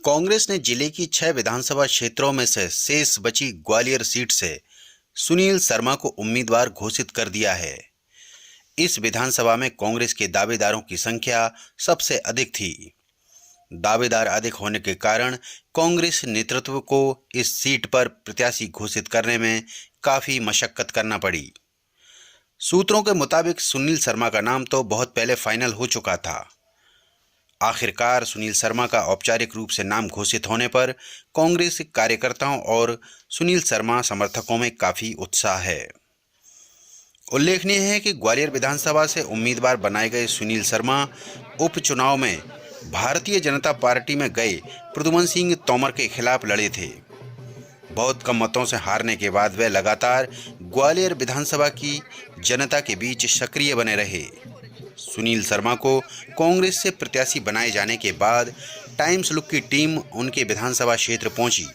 कांग्रेस ने जिले की 6 विधानसभा क्षेत्रों में से शेष बची ग्वालियर सीट से सुनील शर्मा को उम्मीदवार घोषित कर दिया है। इस विधानसभा में कांग्रेस के दावेदारों की संख्या सबसे अधिक थी। दावेदार अधिक होने के कारण कांग्रेस नेतृत्व को इस सीट पर प्रत्याशी घोषित करने में काफी मशक्कत करना पड़ी। सूत्रों के मुताबिक सुनील शर्मा का नाम तो बहुत पहले फाइनल हो चुका था। आखिरकार सुनील शर्मा का औपचारिक रूप से नाम घोषित होने पर कांग्रेस कार्यकर्ताओं और सुनील शर्मा समर्थकों में काफी उत्साह है। उल्लेखनीय है कि ग्वालियर विधानसभा से उम्मीदवार बनाए गए सुनील शर्मा उपचुनाव में भारतीय जनता पार्टी में गए प्रद्युमन सिंह तोमर के खिलाफ लड़े थे। बहुत कम मतों से हारने के बाद वे लगातार ग्वालियर विधानसभा की जनता के बीच सक्रिय बने रहे। सुनील शर्मा को कांग्रेस से प्रत्याशी बनाए जाने के बाद टाइम्स लुक की टीम उनके विधानसभा क्षेत्र पहुंची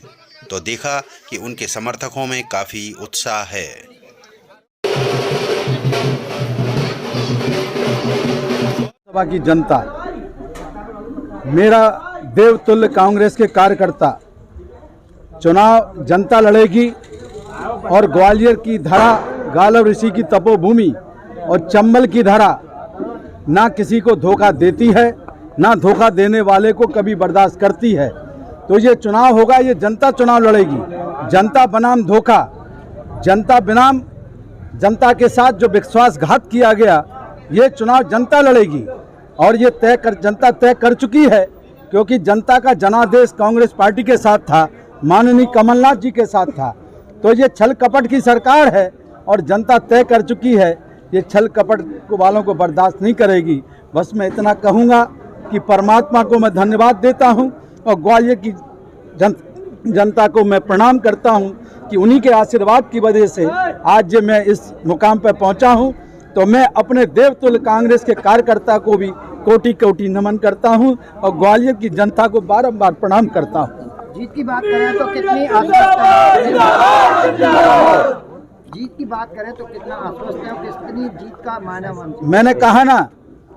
तो देखा कि उनके समर्थकों में काफी उत्साह है। सभा की जनता, मेरा देवतुल्य कांग्रेस के कार्यकर्ता, चुनाव जनता लड़ेगी और ग्वालियर की धरा गालव ऋषि की तपोभूमि और चंबल की धरा ना किसी को धोखा देती है, ना धोखा देने वाले को कभी बर्दाश्त करती है। तो ये चुनाव होगा, ये जनता चुनाव लड़ेगी। जनता बनाम धोखा, जनता बनाम जनता के साथ जो विश्वासघात किया गया, ये चुनाव जनता लड़ेगी और ये जनता तय कर चुकी है, क्योंकि जनता का जनादेश कांग्रेस पार्टी के साथ था, माननीय कमलनाथ जी के साथ था। तो ये छल कपट की सरकार है और जनता तय कर चुकी है, ये छल कपट वालों को बर्दाश्त नहीं करेगी। बस मैं इतना कहूँगा कि परमात्मा को मैं धन्यवाद देता हूँ और ग्वालियर की जनता को मैं प्रणाम करता हूँ कि उन्हीं के आशीर्वाद की वजह से आज जो मैं इस मुकाम पर पहुँचा हूँ। तो मैं अपने देवतुल्य कांग्रेस के कार्यकर्ता को भी कोटि कोटि नमन करता हूँ और ग्वालियर की जनता को बारंबार प्रणाम करता हूँ। जीत की बात करें तो कितनी जीत की बात करें तो कितना आश्वस्त है, कितनी जीत का मायना मानते हैं? मैंने कहा ना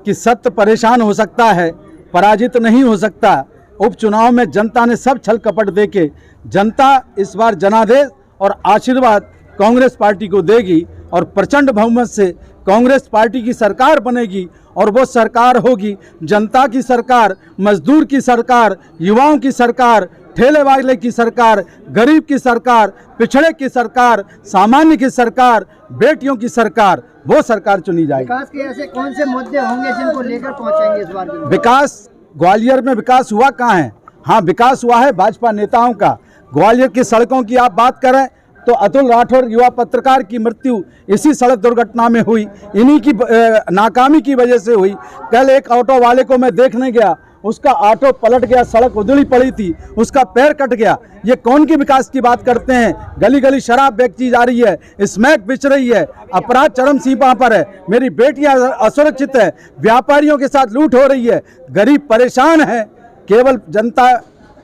कि सत्य परेशान हो सकता है, पराजित नहीं हो सकता। उपचुनाव में जनता ने सब छल कपट देके जनता इस बार जनादेश और आशीर्वाद कांग्रेस पार्टी को देगी और प्रचंड बहुमत से कांग्रेस पार्टी की सरकार बनेगी और वो सरकार होगी जनता की सरकार, मजदूर की सरकार, युवाओं की सरकार, ठेले वाले की सरकार, गरीब की सरकार, पिछड़े की सरकार, सामान्य की सरकार, बेटियों की सरकार, वो सरकार चुनी जाएगी। विकास के ऐसे कौन से मुद्दे होंगे जिनको लेकर पहुंचेंगे इस बार? विकास, ग्वालियर में विकास हुआ कहाँ है? हाँ, विकास हुआ है भाजपा नेताओं का। ग्वालियर की सड़कों की आप बात करें तो अतुल राठौर युवा पत्रकार की मृत्यु इसी सड़क दुर्घटना में हुई, इन्हीं की नाकामी की वजह से हुई। कल एक ऑटो वाले को मैं देखने गया, उसका ऑटो पलट गया, सड़क उधड़ी पड़ी थी, उसका पैर कट गया। ये कौन की विकास की बात करते हैं? गली गली शराब बेची जा रही है, स्मैक बिच रही है, अपराध चरम सीमा पर है, मेरी बेटियां असुरक्षित है, व्यापारियों के साथ लूट हो रही है, गरीब परेशान है, केवल जनता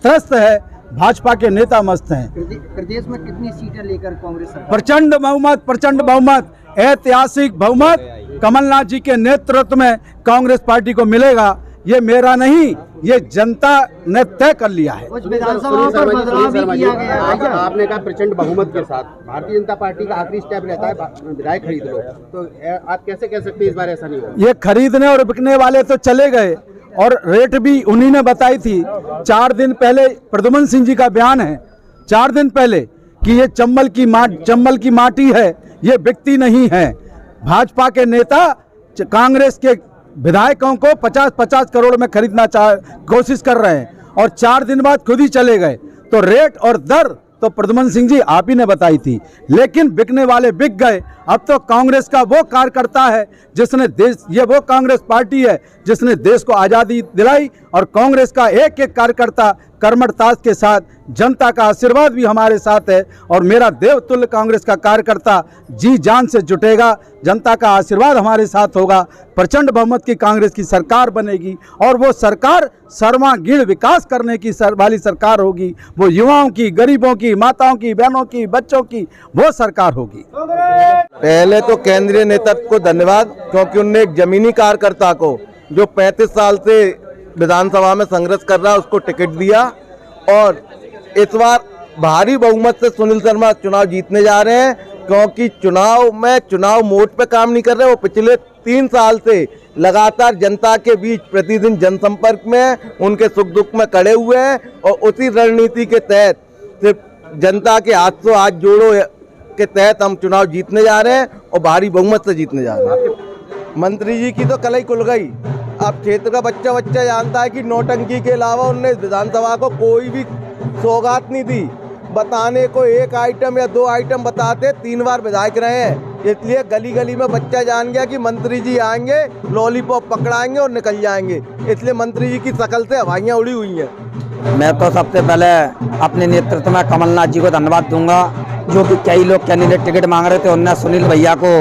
त्रस्त है, भाजपा के नेता मस्त हैं। प्रदेश में कितनी सीटें लेकर कांग्रेस? प्रचंड बहुमत, ऐतिहासिक बहुमत कमलनाथ जी के नेतृत्व में कांग्रेस पार्टी को मिलेगा। ये मेरा नहीं, ये जनता ने तय कर लिया है। विधानसभा पर बदलाव भी किया गया है। आपने कहा प्रचंड बहुमत के साथ भारतीय जनता पार्टी का आखिरी स्टेप रहता है विधायक खरीद लो, तो आप कैसे कह सकते हैं इस बार ऐसा नहीं होगा? ये खरीदने और बिकने वाले तो चले गए और रेट भी उन्हीं ने बताई थी। 4 दिन पहले प्रद्युमन सिंह जी का बयान है, 4 दिन पहले, कि ये चंबल की माटी है, ये बिकती नहीं है। भाजपा के नेता कांग्रेस के विधायकों को 50-50 करोड़ में खरीदना कोशिश कर रहे हैं और 4 दिन बाद खुद ही चले गए। तो रेट और दर तो प्रद्युमन सिंह जी आप ही ने बताई थी, लेकिन बिकने वाले बिक गए। अब तो कांग्रेस का वो कार्यकर्ता है जिसने ये वो कांग्रेस पार्टी है जिसने देश को आज़ादी दिलाई और कांग्रेस का एक एक कार्यकर्ता कर्मठता के साथ, जनता का आशीर्वाद भी हमारे साथ है और मेरा देवतुल्य कांग्रेस का कार्यकर्ता जी जान से जुटेगा, जनता का आशीर्वाद हमारे साथ होगा, प्रचंड बहुमत की कांग्रेस की सरकार बनेगी और वो सरकार सर्वांगीण विकास करने की वाली सरकार होगी। वो युवाओं की, गरीबों की, माताओं की, बहनों की, बच्चों की वो सरकार होगी। पहले तो केंद्रीय नेतृत्व को धन्यवाद, क्योंकि उनने एक जमीनी कार्यकर्ता को जो 35 साल से विधानसभा में संघर्ष कर रहा है उसको टिकट दिया और इस बार भारी बहुमत से सुनील शर्मा चुनाव जीतने जा रहे हैं, क्योंकि चुनाव मोड पे काम नहीं कर रहे। वो पिछले 3 साल से लगातार जनता के बीच प्रतिदिन जनसंपर्क में हैं, उनके सुख दुख में खड़े हुए हैं और उसी रणनीति के तहत सिर्फ जनता के हाथ से हाथ जोड़ो के तहत हम चुनाव जीतने जा रहे हैं और भारी बहुमत से जीतने जा रहे हैं। मंत्री जी की तो कलई खुल गई। अब क्षेत्र का बच्चा जानता है कि नौटंकी के अलावा उन्होंने विधानसभा को कोई भी सौगात नहीं दी। बताने को एक आइटम या 2 आइटम बताते 3 बार विधायक रहे हैं, इसलिए गली गली में बच्चा जान गया कि मंत्री जी आएंगे, लॉलीपॉप पकड़ाएंगे और निकल जाएंगे। इसलिए मंत्री जी की शकल से हवाइयाँ उड़ी हुई हैं। मैं तो सबसे पहले अपने नेतृत्व में कमलनाथ जी को धन्यवाद दूंगा, जो कि कई लोग कैंडिडेट टिकट मांग रहे थे, उन्होंने सुनील भैया को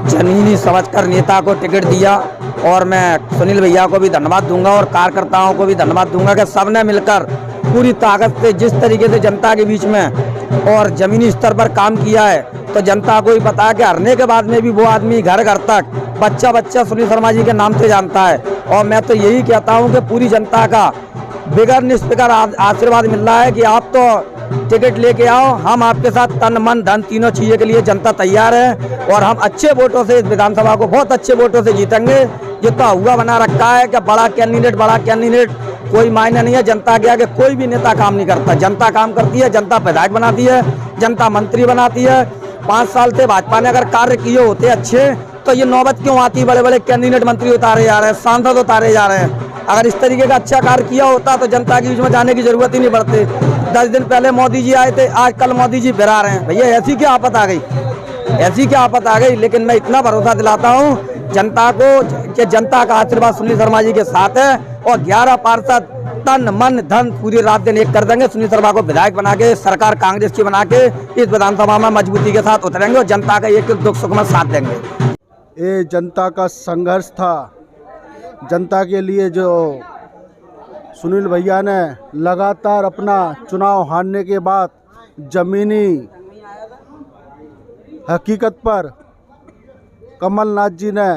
जमीनी समझकर नेता को टिकट दिया। और मैं सुनील भैया को भी धन्यवाद दूंगा और कार्यकर्ताओं को भी धन्यवाद दूंगा कि सबने मिलकर पूरी ताकत से जिस तरीके से जनता के बीच में और जमीनी स्तर पर काम किया है, तो जनता को ही पता है कि हारने के बाद में भी वो आदमी घर घर तक बच्चा सुनील शर्मा जी के नाम से जानता है। और मैं तो यही कहता हूँ कि पूरी जनता का बिगर निष्फिकर आशीर्वाद मिल रहा है कि आप तो टिकट लेके आओ, हम आपके साथ तन मन धन तीनों चीज़ों के लिए जनता तैयार है और हम अच्छे वोटों से इस विधानसभा को बहुत अच्छे वोटों से जीतेंगे। जितना हुआ बना रखा है कि बड़ा कैंडिडेट कोई मायने नहीं है। जनता के आगे कोई भी नेता काम नहीं करता, जनता काम करती है, जनता विधायक बनाती है, जनता मंत्री बनाती है। 5 साल से भाजपा ने अगर कार्य किए होते अच्छे, तो ये नौबत क्यों आती? बड़े बड़े कैंडिडेट मंत्री उतारे जा रहे हैं, सांसद उतारे जा रहे हैं। अगर इस तरीके का अच्छा कार्य किया होता तो जनता के बीच में जाने की जरूरत ही नहीं पड़ती। 10 दिन पहले मोदी जी आए थे, आज कल मोदी जी फिर आ रहे हैं। भैया ऐसी क्या आफत आ गई? लेकिन मैं इतना भरोसा दिलाता हूँ जनता को कि जनता का आशीर्वाद सुनील शर्मा जी के साथ है और 11 पार्षद तन मन धन पूरी रात दिन एक कर देंगे। सुनील शर्मा को विधायक बना के, सरकार कांग्रेस की बना के इस विधानसभा में मजबूती के साथ उतरेंगे और जनता का एक दुख सुख में साथ देंगे। ये जनता का संघर्ष था। जनता के लिए जो सुनील भैया ने लगातार अपना चुनाव हारने के बाद जमीनी हकीकत पर कमलनाथ जी ने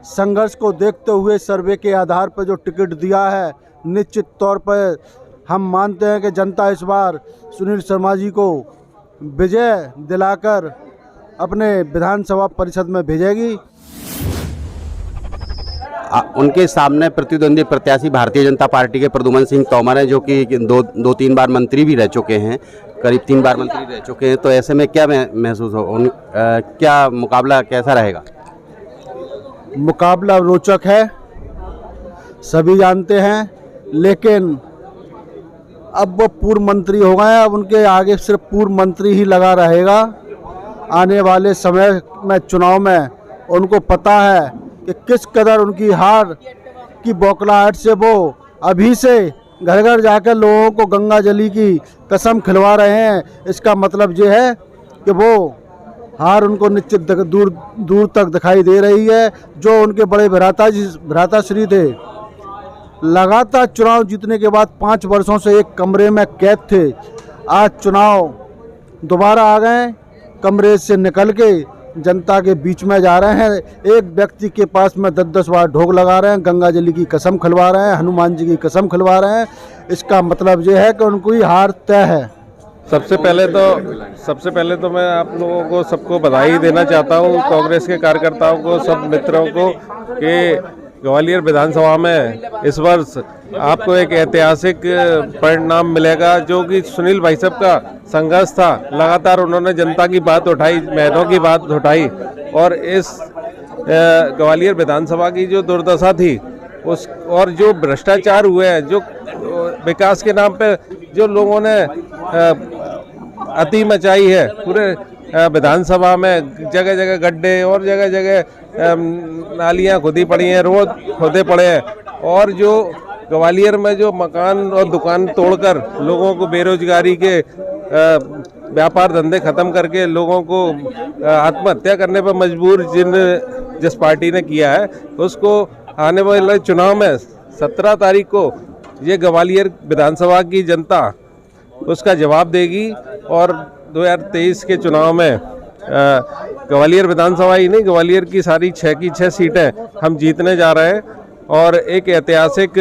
संघर्ष को देखते हुए सर्वे के आधार पर जो टिकट दिया है, निश्चित तौर पर हम मानते हैं कि जनता इस बार सुनील शर्मा जी को विजय दिलाकर अपने विधानसभा परिषद में भेजेगी। उनके सामने प्रतिद्वंदी प्रत्याशी भारतीय जनता पार्टी के प्रद्युमन सिंह तोमर हैं, जो कि 2-3 बार मंत्री भी रह चुके हैं, करीब 3 बार मंत्री रह चुके हैं। तो ऐसे में क्या महसूस हो, क्या मुकाबला कैसा रहेगा? मुकाबला रोचक है, सभी जानते हैं, लेकिन अब वो पूर्व मंत्री हो गए हैं, अब उनके आगे सिर्फ पूर्व मंत्री ही लगा रहेगा। आने वाले समय में चुनाव में उनको पता है कि किस कदर उनकी हार की बौखलाहट से वो अभी से घर घर जाकर लोगों को गंगा जली की कसम खिलवा रहे हैं। इसका मतलब ये है कि वो हार उनको निश्चित दूर तक दिखाई दे रही है। जो उनके बड़े भ्राताश्री थे, लगातार चुनाव जीतने के बाद 5 वर्षों से एक कमरे में कैद थे, आज चुनाव दोबारा आ गए, कमरे से निकल के जनता के बीच में जा रहे हैं। एक व्यक्ति के पास में 10-10 बार ढोक लगा रहे हैं, गंगा जली की कसम खिलवा रहे हैं, हनुमान जी की कसम खिलवा रहे हैं। इसका मतलब ये है कि उनको हार तय है। सबसे पहले तो मैं आप लोगों को सबको बधाई देना चाहता हूँ, कांग्रेस के कार्यकर्ताओं को, सब मित्रों को, कि ग्वालियर विधानसभा में इस वर्ष आपको एक ऐतिहासिक परिणाम मिलेगा। जो कि सुनील भाई साहब का संघर्ष था, लगातार उन्होंने जनता की बात उठाई, महनों की बात उठाई और इस ग्वालियर विधानसभा की जो दुर्दशा थी उस और जो भ्रष्टाचार हुए हैं, जो विकास के नाम पे जो लोगों ने अति मचाई है, पूरे विधानसभा में जगह जगह गड्ढे और जगह जगह नालियां खुदी पड़ी हैं, रोड खोदे पड़े हैं और जो ग्वालियर में जो मकान और दुकान तोड़कर लोगों को बेरोजगारी के व्यापार धंधे खत्म करके लोगों को आत्महत्या करने पर मजबूर जिस पार्टी ने किया है, उसको आने वाले चुनाव में 17 तारीख को ये ग्वालियर विधानसभा की जनता उसका जवाब देगी और 2023 के चुनाव में ग्वालियर विधानसभा ही नहीं, ग्वालियर की सारी 6 की 6 सीटें हम जीतने जा रहे हैं और एक ऐतिहासिक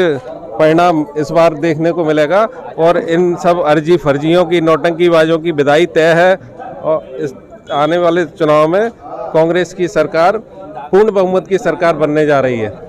परिणाम इस बार देखने को मिलेगा और इन सब अर्जी फर्जियों की, नौटंकीबाजों की विदाई तय है और इस आने वाले चुनाव में कांग्रेस की सरकार पूर्ण बहुमत की सरकार बनने जा रही है।